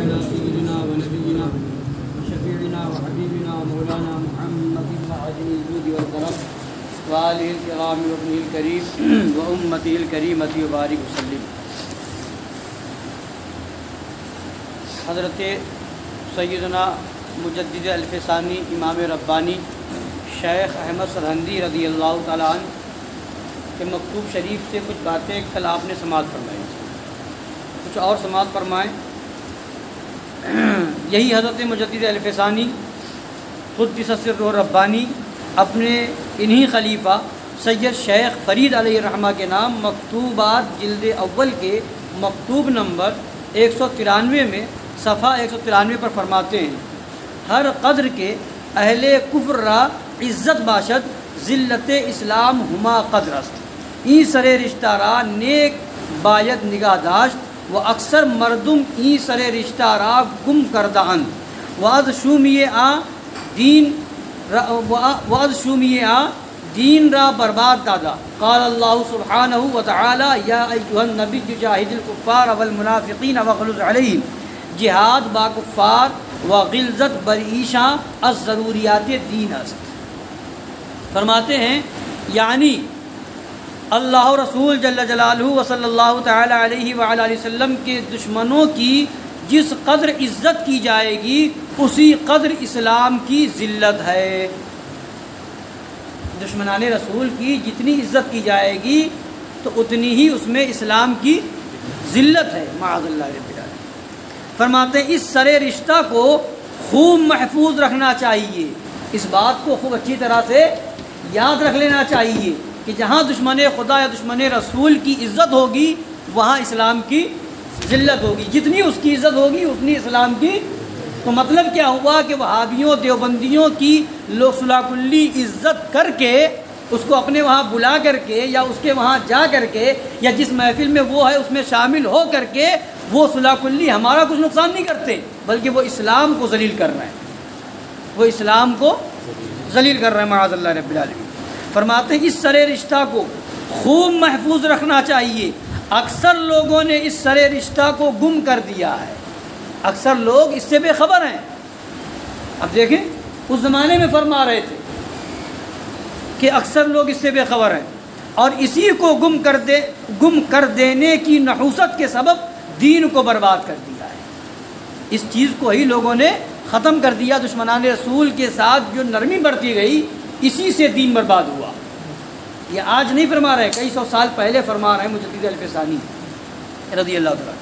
على سيدنا ونبينا وشفيعنا وحبيبنا ومولانا محمد معدن الجود والكرم وآله الكرام وابنه الكريم وأمته الكريمة وبارك وسلم. حضرت سیدنا مجدد الفسانی امام ربانی شیخ احمد سرہندی رضی اللہ تعالیٰ عنہ کہ مکتوب شریف سے کچھ باتیں کل آپ نے سماعت فرمائی، کچھ اور سماعت فرمائیں. یہی حضرت مجدد الفسانی قدس سرہ ربانی اپنے انہی خلیفہ سید شیخ فرید علیہ الرحمہ کے نام مکتوبات جلد اول کے مکتوب نمبر 193 میں صفحہ 193 پر فرماتے ہیں: ہر قدر کے اہل کفر را عزت باشد ذلت اسلام ہما قدر است. ای سر رشتہ را نیک باید نگاہ داشت و اکثر مردم ای سر رشتہ را گم کردہ اند و از شومیے دین را برباد دادا. قال اللہ سبحانہ وتعالی یا ایھا النبی جاہد الکفار والمنافقین واغلظ علیہم. جہاد با کفار و غلظت بر ایشاں از ضروریات دین است. فرماتے ہیں یعنی اللہ رسول جل جلالہ و صلی اللہ تعالی علیہ وآلہ وسلم کے دشمنوں کی جس قدر عزت کی جائے گی اسی قدر اسلام کی ذلت ہے. دشمنان رسول کی جتنی عزت کی جائے گی تو اتنی ہی اس میں اسلام کی ذلت ہے. معاذ اللہ رب العالمین. فرماتے ہیں اس سر رشتہ کو خوب محفوظ رکھنا چاہیے. اس بات کو خوب اچھی طرح سے یاد رکھ لینا چاہیے کہ جہاں دشمن خدا یا دشمن رسول کی عزت ہوگی وہاں اسلام کی ذلت ہوگی. جتنی اس کی عزت ہوگی اتنی اسلام کی. تو مطلب کیا ہوا کہ وہابیوں دیوبندیوں کی لوگ صلاح کلی عزت کر کے اس کو اپنے وہاں بلا کر کے یا اس کے وہاں جا کر کے یا جس محفل میں وہ ہے اس میں شامل ہو کر کے وہ صلاح کلی ہمارا کچھ نقصان نہیں کرتے بلکہ وہ اسلام کو ذلیل کر رہے ہیں. وہ اسلام کو ذلیل کر رہے ہیں معاذ اللہ رب العالمین. فرماتے ہیں اس سر رشتہ کو خوب محفوظ رکھنا چاہیے. اکثر لوگوں نے اس سر رشتہ کو گم کر دیا ہے. اکثر لوگ اس سے بے خبر ہیں. اب دیکھیں اس زمانے میں فرما رہے تھے کہ اکثر لوگ اس سے بے خبر ہیں اور اسی کو گم کر دینے کی نحوست کے سبب دین کو برباد کر دیا ہے. اس چیز کو ہی لوگوں نے ختم کر دیا. دشمنان رسول کے ساتھ جو نرمی برتی گئی اسی سے دین برباد ہوا. یہ آج نہیں فرما رہے، کئی سو سال پہلے فرما رہے ہیں مجدد الفسانی رضی اللہ تعالیٰ.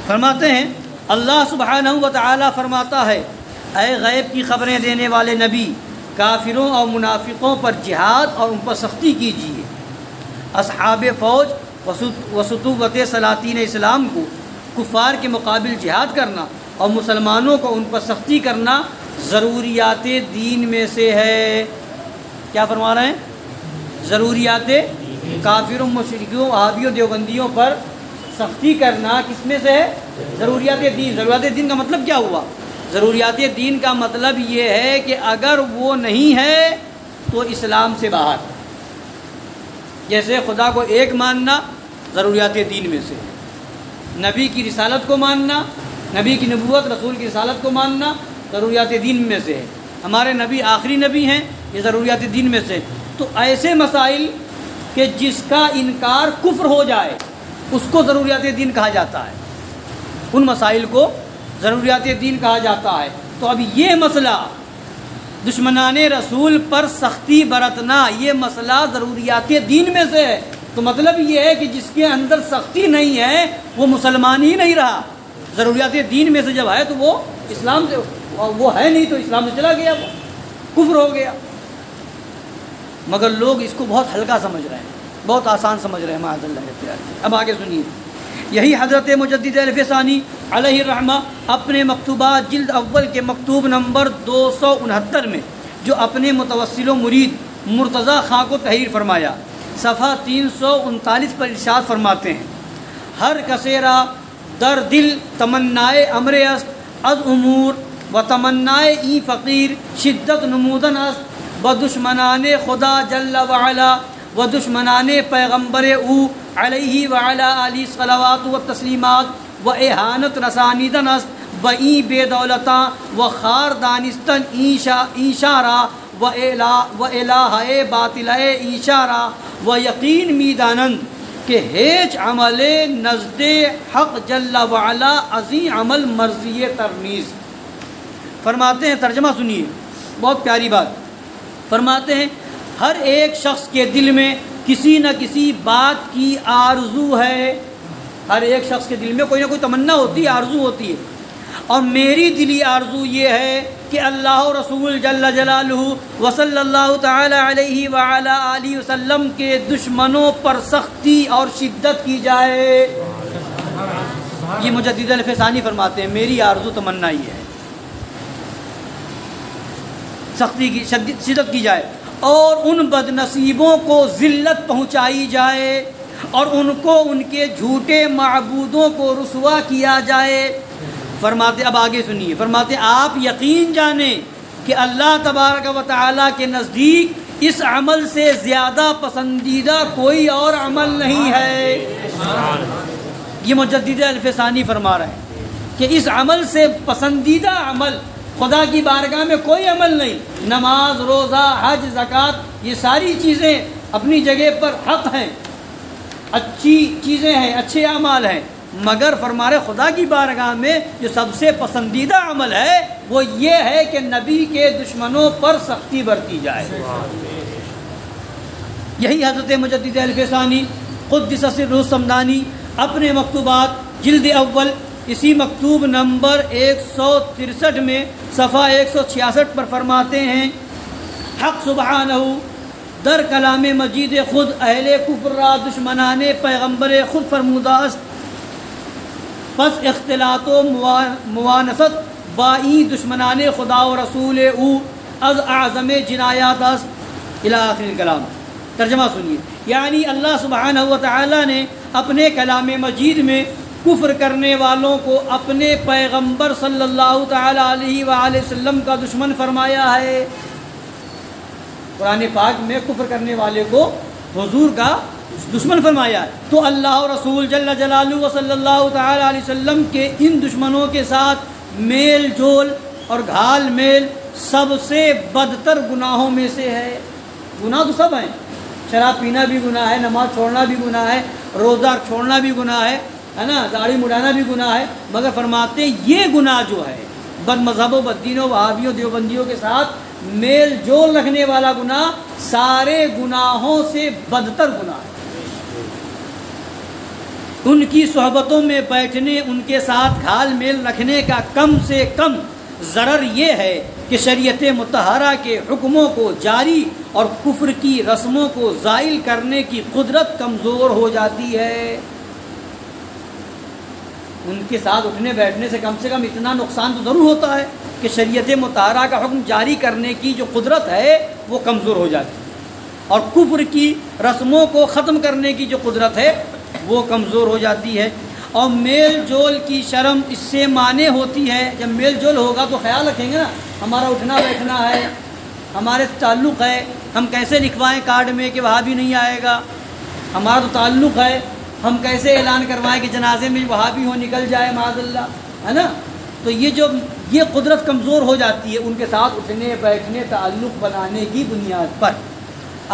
فرماتے ہیں اللہ سبحانہ و تعالی فرماتا ہے: اے غیب کی خبریں دینے والے نبی، کافروں اور منافقوں پر جہاد اور ان پر سختی کیجیے. اصحاب فوج و سطوت سلاطین اسلام کو کفار کے مقابل جہاد کرنا اور مسلمانوں کو ان پر سختی کرنا ضروریات دین میں سے ہے. کیا فرما رہے ہیں؟ ضروریات کافروں مشرکوں وہابیوں دیوبندیوں پر سختی کرنا کس میں سے ہے؟ ضروریات دین. ضروریات دین کا مطلب کیا ہوا؟ ضروریات دین کا مطلب یہ ہے کہ اگر وہ نہیں ہے تو اسلام سے باہر. جیسے خدا کو ایک ماننا ضروریات دین میں سے، نبی کی رسالت کو ماننا، نبی کی نبوت رسول کی رسالت کو ماننا ضروریات دین میں سے ہے. ہمارے نبی آخری نبی ہیں، یہ ضروریات دین میں سے. تو ایسے مسائل کہ جس کا انکار کفر ہو جائے اس کو ضروریات دین کہا جاتا ہے. ان مسائل کو ضروریات دین کہا جاتا ہے. تو اب یہ مسئلہ دشمنان رسول پر سختی برتنا یہ مسئلہ ضروریات دین میں سے ہے. تو مطلب یہ ہے کہ جس کے اندر سختی نہیں ہے وہ مسلمان ہی نہیں رہا. ضروریات دین میں سے جب ہے تو وہ اسلام سے، وہ ہے نہیں تو اسلام سے چلا گیا، وہ کفر ہو گیا. مگر لوگ اس کو بہت ہلکا سمجھ رہے ہیں، بہت آسان سمجھ رہے ہیں معاذ اللہ. اب آگے سنیے. یہی حضرت مجدد الفسانی علیہ الرحمہ اپنے مکتوبات جلد اول کے مکتوب نمبر 269 میں جو اپنے متوسل و مرید مرتضیٰ خان کو تحریر فرمایا، صفحہ 339 پر ارشاد فرماتے ہیں: ہر کسیرا در دل تمنائے امر است از امور و تمنائے ای فقیر شدت نمودن است و دشمنان خدا جل وعلا و دشمنان پیغمبر او علیہ وعلا علی صلوات و تسلیمات و احانت رسانیدن است و این بے دولتاں و خار دانستن ایشارہ و الہ باطل ایشارہ و یقین میدانند کہ ہیچ عمل نزد حق جل وعلا عظیم عمل مرضی ترمیز. فرماتے ہیں ترجمہ سنیے، بہت پیاری بات. فرماتے ہیں ہر ایک شخص کے دل میں کسی نہ کسی بات کی آرزو ہے. ہر ایک شخص کے دل میں کوئی نہ کوئی تمنا ہوتی ہے، آرزو ہوتی ہے. اور میری دلی آرزو یہ ہے کہ اللہ و رسول جل جلالہ و صلی اللہ تعالی علیہ وعلی آلہ وسلم کے دشمنوں پر سختی اور شدت کی جائے. یہ مجدد الفسانی فرماتے ہیں میری آرزو تمنا یہ ہے، سختی کی شدت کی جائے اور ان بد نصیبوں کو ذلت پہنچائی جائے اور ان کو ان کے جھوٹے معبودوں کو رسوا کیا جائے. فرماتے اب آگے سنیے، فرماتے آپ یقین جانیں کہ اللہ تبارک و تعالیٰ کے نزدیک اس عمل سے زیادہ پسندیدہ کوئی اور عمل نہیں ہے. یہ مجدد الفسانی فرما رہے ہیں کہ اس عمل سے پسندیدہ عمل خدا کی بارگاہ میں کوئی عمل نہیں. نماز، روزہ، حج، زکوٰۃ یہ ساری چیزیں اپنی جگہ پر حق ہیں، اچھی چیزیں ہیں، اچھے اعمال ہیں، مگر فرما رہے خدا کی بارگاہ میں جو سب سے پسندیدہ عمل ہے وہ یہ ہے کہ نبی کے دشمنوں پر سختی برتی جائے. یہی حضرت مجدد الفسانی قدس سرہ الصمدانی اپنے مکتوبات جلد اول اسی مکتوب نمبر 163 میں صفحہ 166 پر فرماتے ہیں حق سبحانہ در کلام مجید خود اہل کفر را دشمنان پیغمبر خود فرموده است، پس اختلاط و موانست با این دشمنان خدا و رسول او از اعظم جنایات است الی آخر الکلام. ترجمہ سنیے، یعنی اللہ سبحانہ و تعالی نے اپنے کلام مجید میں کفر کرنے والوں کو اپنے پیغمبر صلی اللہ تعالی علیہ وآلہ وسلم کا دشمن فرمایا ہے. قرآن پاک میں کفر کرنے والے کو حضور کا دشمن فرمایا ہے. تو اللہ و رسول جل جلالہ و صلی اللہ تعالی علیہ وسلم کے ان دشمنوں کے ساتھ میل جول اور گھال میل سب سے بدتر گناہوں میں سے ہے. گناہ تو سب ہیں، شراب پینا بھی گناہ ہے، نماز چھوڑنا بھی گناہ ہے، روزہ چھوڑنا بھی گناہ ہے نا، داڑھی مڈانا بھی گناہ ہے، مگر فرماتے ہیں یہ گناہ جو ہے بد مذہبوں، بد دینوں، وہابیوں، دیوبندیوں کے ساتھ میل جول رکھنے والا گناہ سارے گناہوں سے بدتر گناہ ہے. ان کی صحبتوں میں بیٹھنے، ان کے ساتھ گھال میل رکھنے کا کم سے کم ضرر یہ ہے کہ شریعت مطہرہ کے حکموں کو جاری اور کفر کی رسموں کو زائل کرنے کی قدرت کمزور ہو جاتی ہے. ان کے ساتھ اٹھنے بیٹھنے سے کم اتنا نقصان تو ضرور ہوتا ہے کہ شریعت مطہرہ کا حکم جاری کرنے کی جو قدرت ہے وہ کمزور ہو جاتی ہے، اور کفر کی رسموں کو ختم کرنے کی جو قدرت ہے وہ کمزور ہو جاتی ہے. اور میل جول کی شرم اس سے مانع ہوتی ہے. جب میل جول ہوگا تو خیال رکھیں گے نا ہمارا اٹھنا بیٹھنا ہے، ہمارے تعلق ہے، ہم کیسے لکھوائیں کارڈ میں کہ وہابی نہیں آئے گا، ہمارا تو تعلق ہے، ہم کیسے اعلان کروائیں کہ جنازے میں وہابی ہو نکل جائے معاذ اللہ، ہے نا. تو یہ قدرت کمزور ہو جاتی ہے ان کے ساتھ اٹھنے بیٹھنے تعلق بنانے کی بنیاد پر.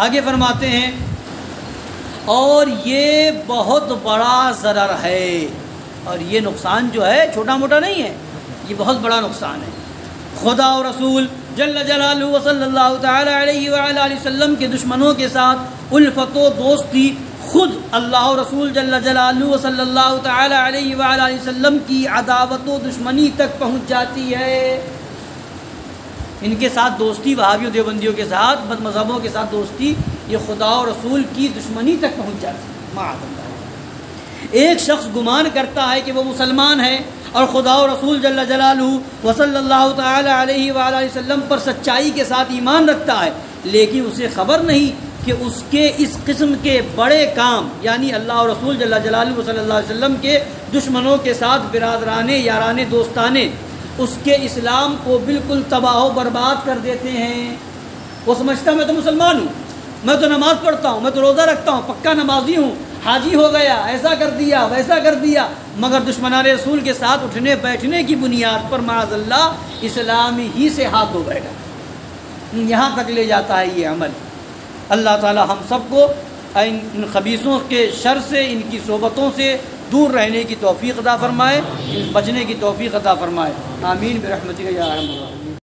آگے فرماتے ہیں اور یہ بہت بڑا ضرر ہے، اور یہ نقصان جو ہے چھوٹا موٹا نہیں ہے، یہ بہت بڑا نقصان ہے. خدا و رسول جل جلالہ و صلی اللہ تعالی علیہ وآلہ وسلم کے دشمنوں کے ساتھ الفت و دوستی خود اللہ و رسول جل جلالہ و صلی اللہ تعالی علیہ وآلہ وسلم کی عداوت و دشمنی تک پہنچ جاتی ہے. ان کے ساتھ دوستی، وہابیوں دیوبندیوں کے ساتھ، بد مذہبوں کے ساتھ دوستی، یہ خدا و رسول کی دشمنی تک پہنچ جاتی ہے. معاذ اللہ. ایک شخص گمان کرتا ہے کہ وہ مسلمان ہے اور خدا و رسول جل جلالہ و صلی اللہ تعالی علیہ وآلہ وسلم پر سچائی کے ساتھ ایمان رکھتا ہے، لیکن اسے خبر نہیں کہ اس کے اس قسم کے بڑے کام، یعنی اللہ و رسول جل جلالہ و صلی اللہ علیہ وسلم کے دشمنوں کے ساتھ برادرانے یارانے دوستانے اس کے اسلام کو بالکل تباہ و برباد کر دیتے ہیں. وہ سمجھتا میں تو مسلمان ہوں، میں تو نماز پڑھتا ہوں، میں تو روزہ رکھتا ہوں، پکا نمازی ہوں، حاجی ہو گیا، ایسا کر دیا ویسا کر دیا، مگر دشمنان رسول کے ساتھ اٹھنے بیٹھنے کی بنیاد پر معاذ اللہ اسلام ہی سے ہاتھ دھو بیٹھا۔ یہاں تک لے جاتا ہے یہ عمل۔ اللہ تعالی ہم سب کو ان خبیثوں کے شر سے، ان کی صحبتوں سے دور رہنے کی توفیق عطا فرمائے، بچنے کی توفیق عطا فرمائے، آمین برحمتک یا ارحم الراحمین۔